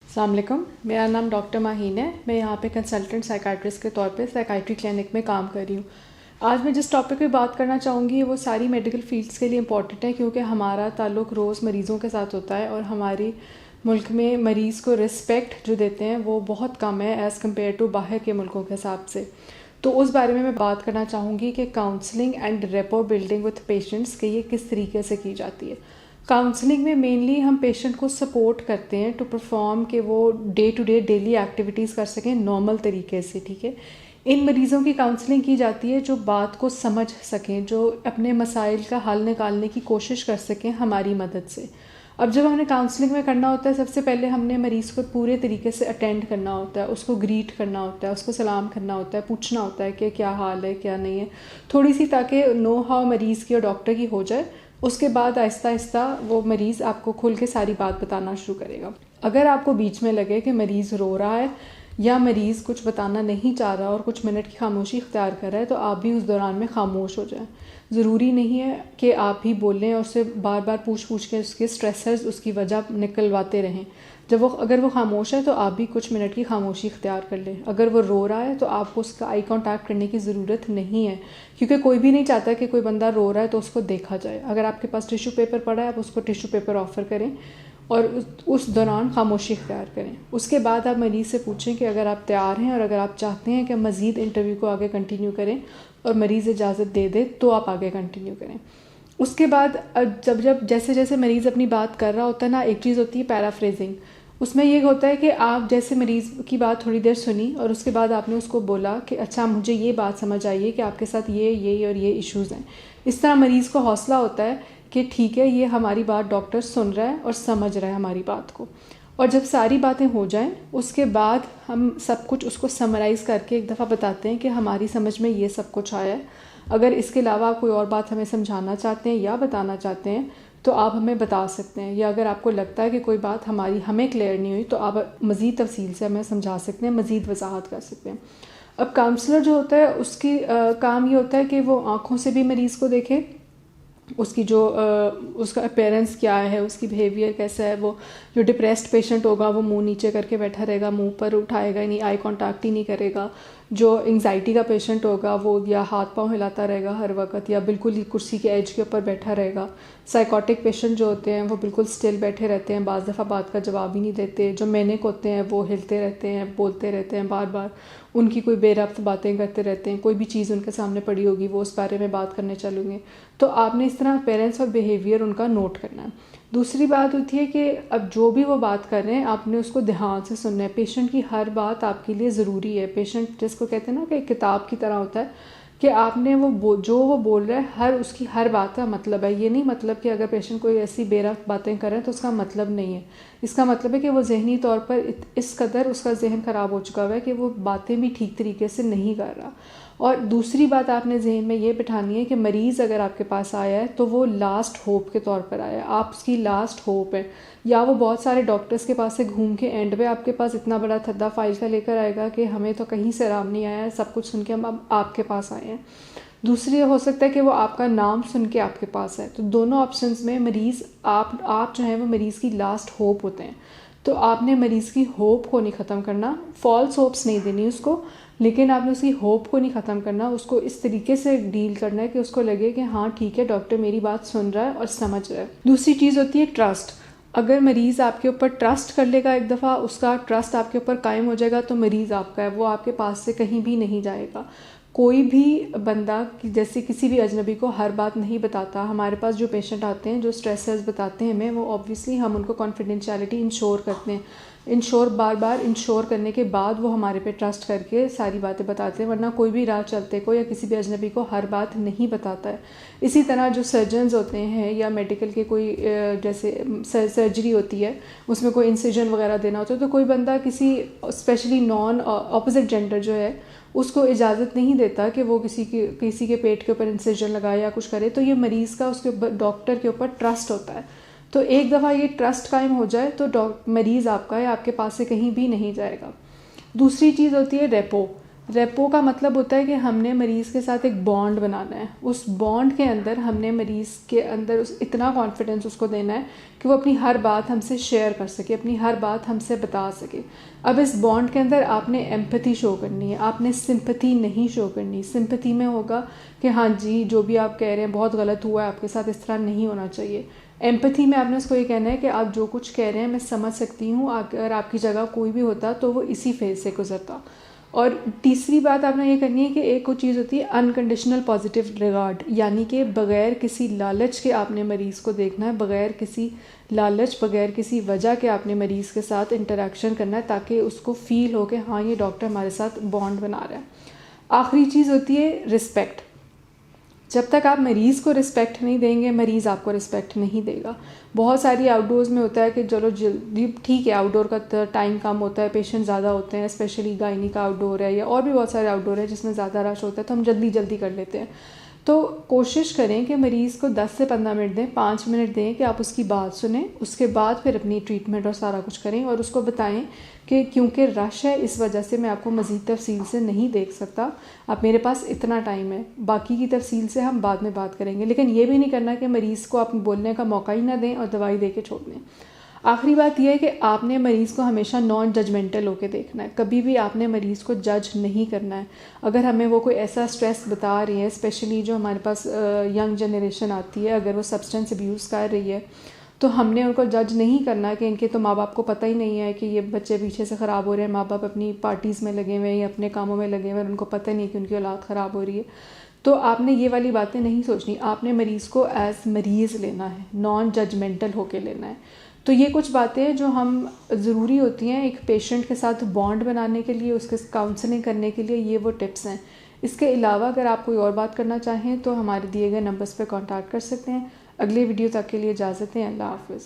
السلام علیکم، میرا نام ڈاکٹر ماہین ہے. میں یہاں پہ کنسلٹنٹ سائیکائٹرسٹ کے طور پہ سائیکائٹری کلینک میں کام کر رہی ہوں. آج میں جس ٹاپک پہ بات کرنا چاہوں گی وہ ساری میڈیکل فیلڈس کے لیے امپورٹنٹ ہے، کیونکہ ہمارا تعلق روز مریضوں کے ساتھ ہوتا ہے اور ہماری ملک میں مریض کو رسپیکٹ جو دیتے ہیں وہ بہت کم ہے ایز کمپیئر ٹو باہر کے ملکوں کے حساب سے. تو اس بارے میں بات کرنا چاہوں گی کہ counselling and rapport building with patients کہ یہ کس طریقے سے کی جاتی ہے. کاؤنسلنگ میں مینلی ہم پیشنٹ کو سپورٹ کرتے ہیں ٹو پرفارم کہ وہ day to day daily activities کر سکیں نارمل طریقے سے. ٹھیک ہے، ان مریضوں کی کاؤنسلنگ کی جاتی ہے جو بات کو سمجھ سکیں، جو اپنے مسائل کا حل نکالنے کی کوشش کر سکیں ہماری مدد سے. اب جب ہم نے کاؤنسلنگ میں کرنا ہوتا ہے، سب سے پہلے ہم نے مریض کو پورے طریقے سے اٹینڈ کرنا ہوتا ہے، اس کو گریٹ کرنا ہوتا ہے، اس کو سلام کرنا ہوتا ہے، پوچھنا ہوتا ہے کہ کیا حال ہے کیا نہیں ہے، تھوڑی سی تاکہ نو ہاؤ مریض کی اور ڈاکٹر کی ہو جائے. اس کے بعد آہستہ آہستہ وہ مریض آپ کو کھل کے ساری بات بتانا شروع کرے گا. اگر آپ کو بیچ میں لگے کہ مریض رو رہا ہے یا مریض کچھ بتانا نہیں چاہ رہا اور کچھ منٹ کی خاموشی اختیار کر رہا ہے، تو آپ بھی اس دوران میں خاموش ہو جائیں. ضروری نہیں ہے کہ آپ بھی بولیں اور اسے بار بار پوچھ کے اس کے سٹریسرز اس کی وجہ نکلواتے رہیں. اگر وہ خاموش ہے تو آپ بھی کچھ منٹ کی خاموشی اختیار کر لیں. اگر وہ رو رہا ہے تو آپ کو اس کا آئی کانٹیکٹ کرنے کی ضرورت نہیں ہے، کیونکہ کوئی بھی نہیں چاہتا کہ کوئی بندہ رو رہا ہے تو اس کو دیکھا جائے. اگر آپ کے پاس ٹیشو پیپر پڑا ہے آپ اس کو ٹیشو پیپر آفر کریں اور اس دوران خاموشی اختیار کریں. اس کے بعد آپ مریض سے پوچھیں کہ اگر آپ تیار ہیں اور اگر آپ چاہتے ہیں کہ مزید انٹرویو کو آگے کنٹینیو کریں اور مریض اجازت دے دے تو آپ آگے کنٹینیو کریں. اس کے بعد جب جیسے مریض اپنی بات کر رہا ہوتا ہے نا، ایک چیز ہوتی ہے پیرافریزنگ. اس میں یہ ہوتا ہے کہ آپ جیسے مریض کی بات تھوڑی دیر سنی اور اس کے بعد آپ نے اس کو بولا کہ اچھا مجھے یہ بات سمجھ آئیے کہ آپ کے ساتھ یہ اور یہ ایشوز ہیں. اس طرح مریض کو حوصلہ ہوتا ہے کہ ٹھیک ہے یہ ہماری بات ڈاکٹر سن رہا ہے اور سمجھ رہا ہے ہماری بات کو. اور جب ساری باتیں ہو جائیں اس کے بعد ہم سب کچھ اس کو سمرائز کر کے ایک دفعہ بتاتے ہیں کہ ہماری سمجھ میں یہ سب کچھ آیا ہے. اگر اس کے علاوہ آپ کوئی اور بات ہمیں سمجھانا چاہتے ہیں یا بتانا چاہتے ہیں تو آپ ہمیں بتا سکتے ہیں، یا اگر آپ کو لگتا ہے کہ کوئی بات ہمیں کلیئر نہیں ہوئی تو آپ مزید تفصیل سے ہمیں سمجھا سکتے ہیں، مزید وضاحت کر سکتے ہیں. اب کاؤنسلر جو ہوتا ہے اس کی کام یہ ہوتا ہے کہ وہ آنکھوں سے بھی مریض کو دیکھے، اس کی اس کا اپیرنس کیا ہے، اس کی بیہیویئر کیسا ہے. وہ جو ڈپریسڈ پیشنٹ ہوگا وہ منہ نیچے کر کے بیٹھا رہے گا، منہ پر اٹھائے گا نہیں، آئی کانٹیکٹ ہی نہیں کرے گا. جو انگزائٹی کا پیشنٹ ہوگا وہ یا ہاتھ پاؤں ہلاتا رہے گا ہر وقت یا بالکل ہی کرسی کے ایج کے اوپر بیٹھا رہے گا. سائیکوٹک پیشنٹ جو ہوتے ہیں وہ بالکل سٹل بیٹھے رہتے ہیں، بعض دفعہ بات کا جواب ہی نہیں دیتے. جو مینک ہوتے ہیں وہ ہلتے رہتے ہیں، بولتے رہتے ہیں بار بار، ان کی کوئی بے ربط باتیں کرتے رہتے ہیں. کوئی بھی چیز ان کے سامنے پڑی ہوگی وہ اس بارے میں بات کرنے چلیں گے. تو آپ نے اس طرح پیرنٹس اور بیہیویئر ان کا نوٹ کرنا ہے. دوسری بات ہوتی ہے کہ اب جو بھی وہ بات کر رہے ہیں آپ نے اس کو دھیان سے سننا ہے. پیشنٹ کی ہر بات آپ کے لیے ضروری ہے. پیشنٹ جس کو کہتے ہیں نا کہ ایک کتاب کی طرح ہوتا ہے کہ آپ نے جو وہ بول رہا ہے اس کی ہر بات کا مطلب ہے. یہ نہیں مطلب کہ اگر پیشنٹ کوئی ایسی بے ربط باتیں کریں تو اس کا مطلب نہیں ہے. اس کا مطلب ہے کہ وہ ذہنی طور پر اس قدر اس کا ذہن خراب ہو چکا ہوا ہے کہ وہ باتیں بھی ٹھیک طریقے سے نہیں کر رہا. اور دوسری بات آپ نے ذہن میں یہ بٹھانی ہے کہ مریض اگر آپ کے پاس آیا ہے تو وہ لاسٹ ہوپ کے طور پر آیا ہے، آپ اس کی لاسٹ ہوپ ہے. یا وہ بہت سارے ڈاکٹرز کے پاس سے گھوم کے اینڈ پہ آپ کے پاس اتنا بڑا تھدا فائل کا لے کر آئے گا کہ ہمیں تو کہیں سے آرام نہیں آیا ہے، سب کچھ سن کے ہم اب آپ کے پاس آئے ہیں. دوسری ہو سکتا ہے کہ وہ آپ کا نام سن کے آپ کے پاس ہے. تو دونوں آپشنز میں مریض آپ جو ہیں وہ مریض کی لاسٹ ہوپ ہوتے ہیں. تو آپ نے مریض کی ہوپ کو نہیں ختم کرنا، فالس ہوپس نہیں دینی اس کو، لیکن آپ نے اس کی ہوپ کو نہیں ختم کرنا. اس کو اس طریقے سے ڈیل کرنا ہے کہ اس کو لگے کہ ہاں ٹھیک ہے ڈاکٹر میری بات سن رہا ہے اور سمجھ رہا ہے. دوسری چیز ہوتی ہے ٹرسٹ. اگر مریض آپ کے اوپر ٹرسٹ کر لے گا، ایک دفعہ اس کا ٹرسٹ آپ کے اوپر قائم ہو جائے گا تو مریض آپ کا ہے، وہ آپ کے پاس سے کہیں بھی نہیں جائے گا. کوئی بھی بندہ جیسے کسی بھی اجنبی کو ہر بات نہیں بتاتا. ہمارے پاس جو پیشنٹ آتے ہیں جو اسٹریسرز بتاتے ہیں ہمیں، وہ آبویسلی ہم ان کو کانفیڈینشیلٹی انشور کرتے ہیں. بار بار انشور کرنے کے بعد وہ ہمارے پہ ٹرسٹ کر کے ساری باتیں بتاتے ہیں، ورنہ کوئی بھی راہ چلتے کو یا کسی بھی اجنبی کو ہر بات نہیں بتاتا ہے. اسی طرح جو سرجنز ہوتے ہیں یا میڈیکل کے کوئی جیسے سرجری ہوتی ہے اس میں کوئی انسیجن وغیرہ دینا ہوتا ہے، تو کوئی بندہ کسی اسپیشلی نان اپوزٹ جینڈر جو ہے اس کو اجازت نہیں دیتا کہ وہ کسی کے پیٹ کے اوپر انسیجن لگائے یا کچھ کرے. تو یہ مریض کا اس کے ڈاکٹر کے اوپر ٹرسٹ ہوتا ہے. تو ایک دفعہ یہ ٹرسٹ قائم ہو جائے تو مریض آپ کا ہے، آپ کے پاس سے کہیں بھی نہیں جائے گا. دوسری چیز ہوتی ہے ریپو. ریپو کا مطلب ہوتا ہے کہ ہم نے مریض کے ساتھ ایک بانڈ بنانا ہے. اس بانڈ کے اندر ہم نے مریض کے اندر اتنا کانفیڈنس اس کو دینا ہے کہ وہ اپنی ہر بات ہم سے شیئر کر سکے, اپنی ہر بات ہم سے بتا سکے. اب اس بانڈ کے اندر آپ نے ایمپتھی شو کرنی ہے, آپ نے سمپتھی نہیں شو کرنی. سمپتھی میں ہوگا کہ ہاں جی جو بھی آپ کہہ رہے ہیں بہت غلط ہوا ہے آپ کے ساتھ, اس طرح نہیں ہونا چاہیے. ایمپتھی میں آپ نے اس کو یہ کہنا ہے کہ آپ جو کچھ کہہ رہے ہیں میں سمجھ سکتی ہوں, اگر آپ کی جگہ کوئی بھی ہوتا تو وہ اسی فیز سے گزرتا. اور تیسری بات آپ نے یہ کرنی ہے کہ ایک وہ چیز ہوتی ہے انکنڈیشنل پازیٹیو ریگارڈ, یعنی کہ بغیر کسی لالچ کے آپ نے مریض کو دیکھنا ہے, بغیر کسی لالچ, بغیر کسی وجہ کے آپ نے مریض کے ساتھ انٹریکشن کرنا ہے تاکہ اس کو فیل ہو کہ ہاں یہ ڈاکٹر ہمارے ساتھ بانڈ بنا رہا ہے. آخری چیز ہوتی ہے رسپیکٹ. جب تک آپ مریض کو رسپیکٹ نہیں دیں گے مریض آپ کو رسپیکٹ نہیں دے گا. بہت ساری آؤٹ ڈورز میں ہوتا ہے کہ چلو جلدی ٹھیک ہے, آؤٹ ڈور کا ٹائم کم ہوتا ہے, پیشنٹ زیادہ ہوتے ہیں, اسپیشلی گائنی کا آؤٹ ڈور ہے یا اور بھی بہت سارے آؤٹ ڈور ہے جس میں زیادہ رش ہوتا ہے, تو ہم جلدی کر لیتے ہیں. تو کوشش کریں کہ مریض کو 10 سے 15 منٹ دیں, 5 منٹ دیں کہ آپ اس کی بات سنیں, اس کے بعد پھر اپنی ٹریٹمنٹ اور سارا کچھ کریں, اور اس کو بتائیں کہ کیونکہ رش ہے اس وجہ سے میں آپ کو مزید تفصیل سے نہیں دیکھ سکتا, اب میرے پاس اتنا ٹائم ہے, باقی کی تفصیل سے ہم بعد میں بات کریں گے. لیکن یہ بھی نہیں کرنا کہ مریض کو آپ بولنے کا موقع ہی نہ دیں اور دوائی دے کے چھوڑ دیں. آخری بات یہ ہے کہ آپ نے مریض کو ہمیشہ نان ججمنٹل ہو کے دیکھنا ہے. کبھی بھی آپ نے مریض کو جج نہیں کرنا ہے. اگر ہمیں وہ کوئی ایسا سٹریس بتا رہی ہے, اسپیشلی جو ہمارے پاس ینگ جنریشن آتی ہے, اگر وہ سبسٹنس ابیوز کر رہی ہے تو ہم نے ان کو جج نہیں کرنا کہ ان کے تو ماں باپ کو پتہ ہی نہیں ہے کہ یہ بچے پیچھے سے خراب ہو رہے ہیں, ماں باپ اپنی پارٹیز میں لگے ہوئے ہیں یا اپنے کاموں میں لگے ہوئے ہیں, ان کو پتہ نہیں کہ ان کی اولاد خراب ہو رہی ہے. تو آپ نے یہ والی باتیں نہیں سوچنی, آپ نے مریض کو ایز مریض لینا ہے, نان ججمنٹل ہو کے لینا ہے. تو یہ کچھ باتیں جو ہم ضروری ہوتی ہیں ایک پیشنٹ کے ساتھ بانڈ بنانے کے لیے, اس کے کاؤنسلنگ کرنے کے لیے, یہ وہ ٹپس ہیں. اس کے علاوہ اگر آپ کوئی اور بات کرنا چاہیں تو ہمارے دیے گئے نمبرز پہ کانٹیکٹ کر سکتے ہیں. اگلے ویڈیو تک کے لیے اجازت ہیں. اللہ حافظ.